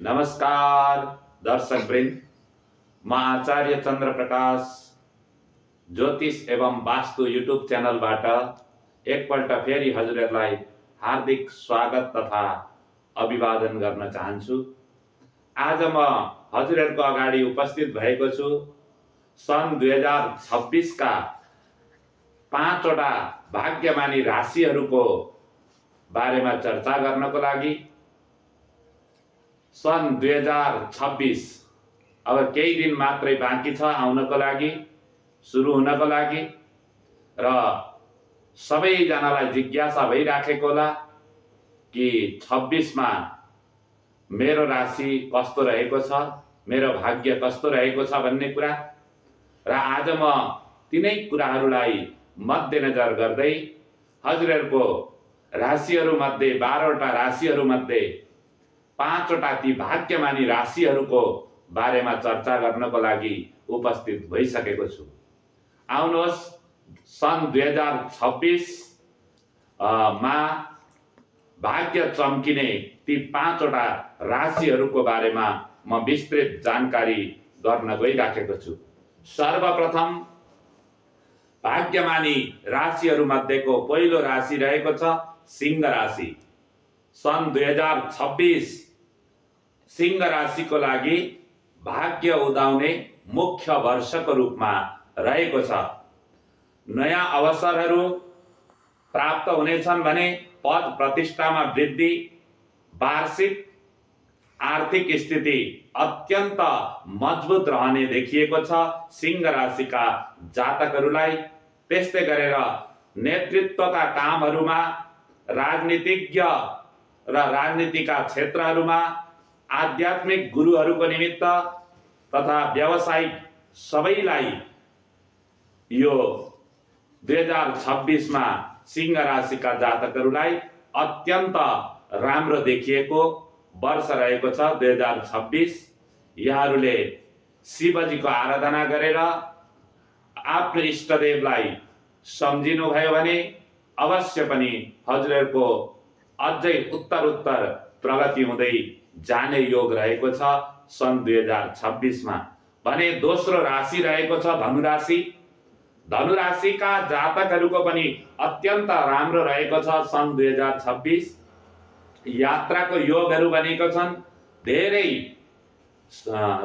नमस्कार दर्शकवृन्द, म आचार्य चन्द्र प्रकाश ज्योतिष एवं वास्तु युट्युब च्यानलबाट एकपल्ट फेरि हजुरहरूलाई हार्दिक स्वागत तथा अभिवादन गर्न चाहन्छु। आज म हजुरहरूको अगाडि उपस्थित भएको छु सन् 2026 का 5 वटा भाग्यमानी राशिहरूको बारेमा चर्चा गर्नको लागि। सन् 2026 अब केही दिन मात्रै बाँकी छ आउनको लागि, सुरु हुनको लागि, र सबैजनालाई जिज्ञासा भइराखेको होला कि 26 मा मेरो राशि कस्तो रहेको छ, मेरो भाग्य कस्तो रहेको छ भन्ने कुरा। र आज म तिनै कुराहरूलाई मध्यनजर गर्दै हजुरहरूको राशिहरूमध्ये 12 वटा राशिहरूमध्ये 5 वटा ती भाग्यमानी राशिहरूको बारेमा चर्चा गर्नको लागि उपस्थित भइसकेको छु। आउनुहोस् सन् 2026 मा भाग्य चम्किने ती 5 वटा राशिहरूको बारेमा म विस्तृत जानकारी गर्न गइराखेको छु। सर्वप्रथम भाग्यमानी राशिहरूमध्येको पहिलो राशि रहेको छ सिंह राशि। सन् 2026 सिंह राशिको लागि भाग्य उदाउने मुख्य वर्षको रूपमा रहेको छ। नयाँ अवसरहरू प्राप्त हुनेछन् भने पद प्रतिष्ठामा वृद्धि, वार्षिक आर्थिक स्थिति अत्यन्त मजबुत रहने देखिएको छ सिंह राशिका जातकहरूलाई। त्यस्तै गरेर नेतृत्वका कामहरूमा, राजनीतिज्ञ र राजनीतिका क्षेत्रहरूमा, आध्यात्मिक गुरुहरूको निमित्त तथा व्यावसायिक सबैलाई यो 2026 मा सिंह राशिका जातकहरूलाई अत्यन्त राम्रो देखिएको वर्ष रहेको छ 2026। यहाँहरूले शिवजीको आराधना गरेर आफ्नो इष्टदेवलाई सम्झिनु भयो भने अवश्य पनि हजुरहरूको अझै उत्तर प्रगति हुँदै जाने योग रहेको छ सन् 2026 मा। भने दोस्रो राशि रहेको छ धनु राशि। धनु राशिका जातकहरूको पनि अत्यन्त राम्रो रहेको छ सन् 2026। यात्राको योगहरू बनेको छन्। धेरै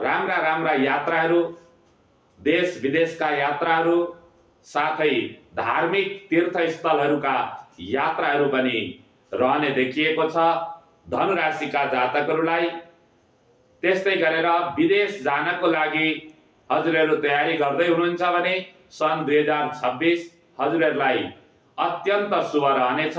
राम्रा यात्राहरू, देश विदेशका यात्राहरू, साथै धार्मिक तीर्थस्थलहरूका यात्राहरू पनि रहने देखिएको छ धनु राशिका जातकहरूलाई। त्यस्तै गरेर विदेश जानको लागि हजुरहरू तयारी गर्दै हुनुहुन्छ भने सन् 2026 हजुरहरूलाई अत्यन्त शुभ रहनेछ।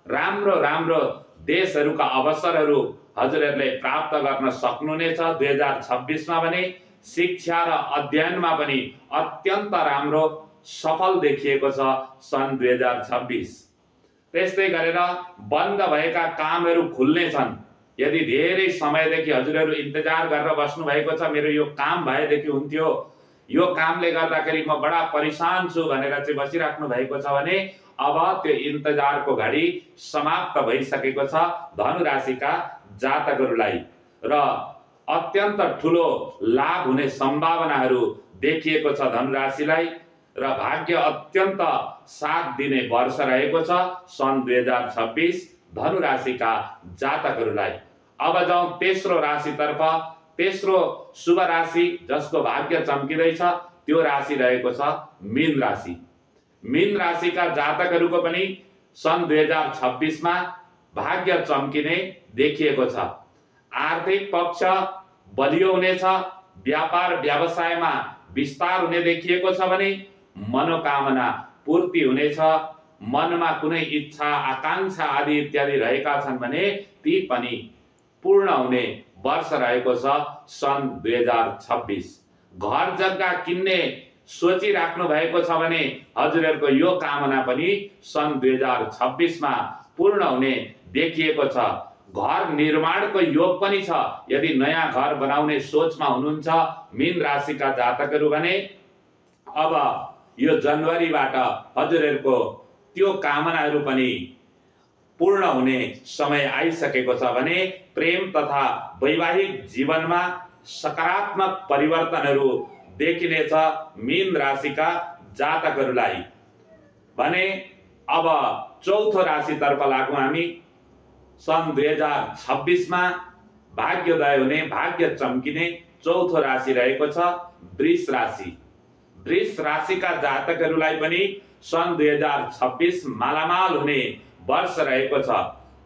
राम्रो देशहरूका अवसरहरू हजुरहरूले प्राप्त गर्न सक्नुहुनेछ 2026 मा। भने शिक्षा र अध्ययनमा पनि अत्यन्त राम्रो सफल देखिएको छ सन् 2026। त्यस्तै गरेर बन्द भएका कामहरू खुल्ने छन्। यदि धेरै समयदेखि हजुरहरू इन्तजार गरेर बस्नु भएको छ, मेरो यो काम भएदेखि हुन्थ्यो, यो कामले गर्दाखेरि म बडा परेशान छु भनेर चाहिँ बसिराख्नु भएको छ भने अब त्यो इन्तजारको घडी समाप्त भइसकेको छ धनु राशिका जातकहरूलाई र अत्यन्त ठुलो लाभ हुने सम्भावनाहरू देखिएको छ धनु राशिलाई र भाग्य अत्यन्त साथ दिने वर्ष रहेको छ सन् 2026 धनु राशिका जातकहरूलाई। अब जाउँ तेस्रो राशितर्फ। तेस्रो शुभ राशि जसको भाग्य चम्किँदैछ त्यो राशि रहेको छ मीन राशि। मीन राशिका जातकहरूको पनि सन् 2026 मा भाग्य चम्किने देखिएको छ। आर्थिक पक्ष बलियो हुनेछ। व्यापार व्यवसायमा विस्तार हुने देखिएको छ भने मनोकामना पूर्ति हुनेछ। मनमा कुनै इच्छा, आकांक्षा आदि इत्यादि रहेका छन् भने ती पनि पूर्ण हुने वर्ष रहेको छ सन् 2026। घर जग्गा किन्ने सोचिराख्नु भएको छ भने हजुरहरूको यो कामना पनि सन् 2026 मा पूर्ण हुने देखिएको छ। घर निर्माणको योग पनि छ। यदि नयाँ घर बनाउने सोचमा हुनुहुन्छ मीन राशिका जातकहरू भने अब यो जनवरीबाट हजुरहरूको त्यो कामनाहरू पनि पूर्ण हुने समय आइसकेको छ भने प्रेम तथा वैवाहिक जीवनमा सकारात्मक परिवर्तनहरू देखिनेछ मीन राशिका जातकहरूलाई। भने अब चौथो राशितर्फ लागौँ हामी। सन् 2026 मा भाग्योदय हुने, भाग्य चम्किने चौथो राशि रहेको छ वृष राशि। वृष राशिका जातकहरूलाई पनि सन् 2026 मालामाल हुने वर्ष रहेको छ।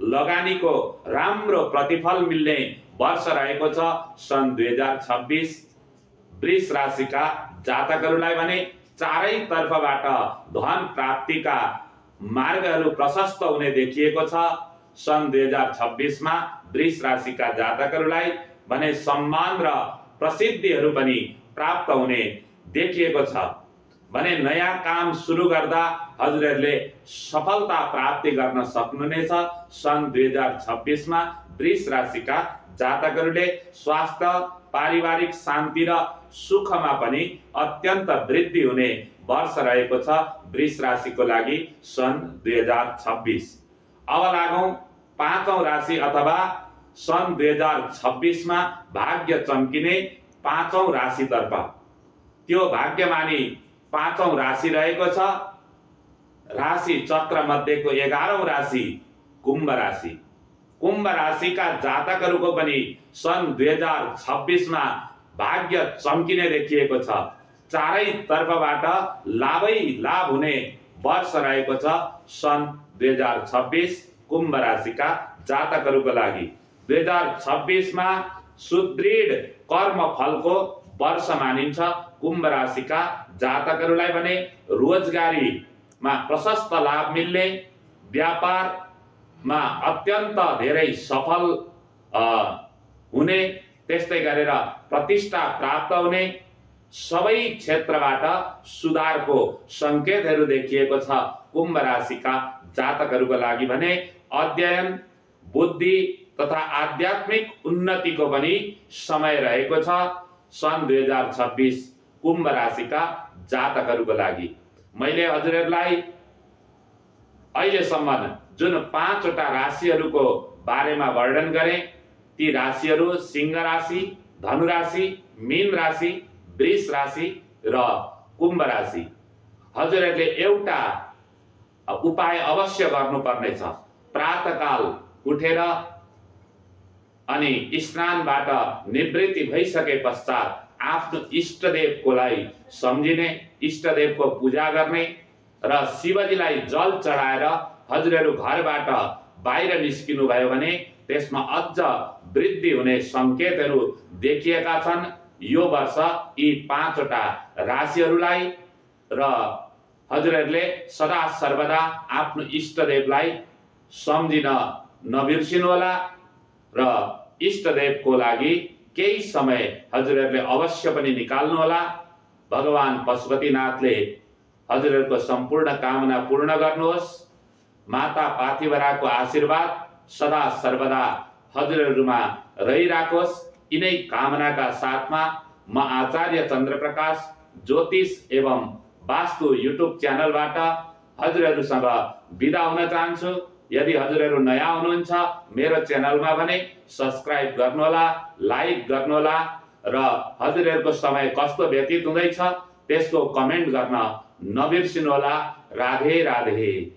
लगानीको राम्रो प्रतिफल मिल्ने वर्ष रहेको छ सन् 2026 वृष राशिका जातकहरूलाई। भने चारैतर्फबाट धन प्राप्तिका मार्गहरू प्रशस्त हुने देखिएको छ सन् 2026 मा वृष राशिका जातकहरूलाई। भने सम्मान र प्रसिद्धिहरू पनि प्राप्त हुने देखिएको छ। भने नयाँ काम सुरु गर्दा हजुरहरूले सफलता प्राप्ति गर्न सक्नुहुनेछ सन् 2026 मा वृष राशिका जातकहरूले। स्वास्थ्य, पारिवारिक शान्ति र सुखमा पनि अत्यन्त वृद्धि हुने वर्ष रहेको छ वृष राशिको लागि सन् 2026। अब लागौँ पाँचौं राशि अथवा सन् 2026 मा भाग्य चम्किने पाँचौं राशितर्फ। त्यो भाग्यमानी पाँचौं राशि रहेको छ राशि चक्र मध्येको 11औं राशि कुम्भ राशि। कुम्भ राशिका जातकहरूको पनि सन् 2026 मा भाग्य चम्किने देखिएको छ। चारैतर्फबाट लाभै लाभ हुने वर्ष रहेको छ सन् 2026 कुम्भ राशिका जातकहरूको लागि। 2026 मा सुदृढ कर्म फलको वर्ष मानिन्छ कुम्भ राशिका जातकहरूलाई। भने रोजगारीमा प्रशस्त लाभ मिल्ने, व्यापारमा अत्यन्त धेरै सफल हुने, त्यस्तै गरेर प्रतिष्ठा प्राप्त हुने, सबै क्षेत्रबाट सुधारको संकेतहरू देखिएको छ कुम्भ राशिका जातकहरूको लागि। भने अध्ययन, बुद्धि तथा आध्यात्मिक उन्नतिको पनि समय रहेको छ सन् 2026 कुम्भ राशिका जातकहरूको लागि। मैले हजुरहरूलाई अहिलेसम्म जुन 5वटा राशिहरूको बारेमा वर्णन गरेँ ती राशिहरू सिंह राशि, धनु राशि, मीन राशि, वृष राशि र कुम्भ राशि। हजुरहरूले एउटा उपाय अवश्य गर्नुपर्नेछ। प्रातःकाल उठेर अनि स्नानबाट निवृत्ति भइसके पश्चात आफ्नो इष्टदेवकोलाई सम्झिने, इष्टदेवको पूजा गर्ने र शिवजीलाई जल चढाएर हजुरहरू घरबाट बाहिर निस्किनु भयो भने त्यसमा अझ वृद्धि हुने संकेतहरू देखिएका छन् यो वर्ष यी 5वटा राशिहरूलाई। र हजुरहरूले सदा सर्वदा आफ्नो इष्टदेवलाई सम्झिन नबिर्सिनुहोला र इष्टदेवको लागि केही समय हजुरहरूले अवश्य पनि निकाल्नुहोला। भगवान पशुपतिनाथले हजुरहरूको सम्पूर्ण कामना पूर्ण गर्नुहोस्। माता पार्थिवराको आशीर्वाद सदा सर्वदा हजुरहरूमा रहिराखोस्। यिनै कामनाका साथमा म आचार्य चन्द्रप्रकाश ज्योतिष एवं वास्तु युट्युब च्यानलबाट हजुरहरूसँग बिदा हुन चाहन्छु। यदि हजुरहरू नयाँ हुनुहुन्छ मेरो च्यानलमा भने सब्स्क्राइब गर्नुहोला, लाइक गर्नुहोला र हजुरहरूको समय कस्तो व्यतीत हुँदैछ त्यसको कमेन्ट गर्न नबिर्सिनुहोला। राधे राधे।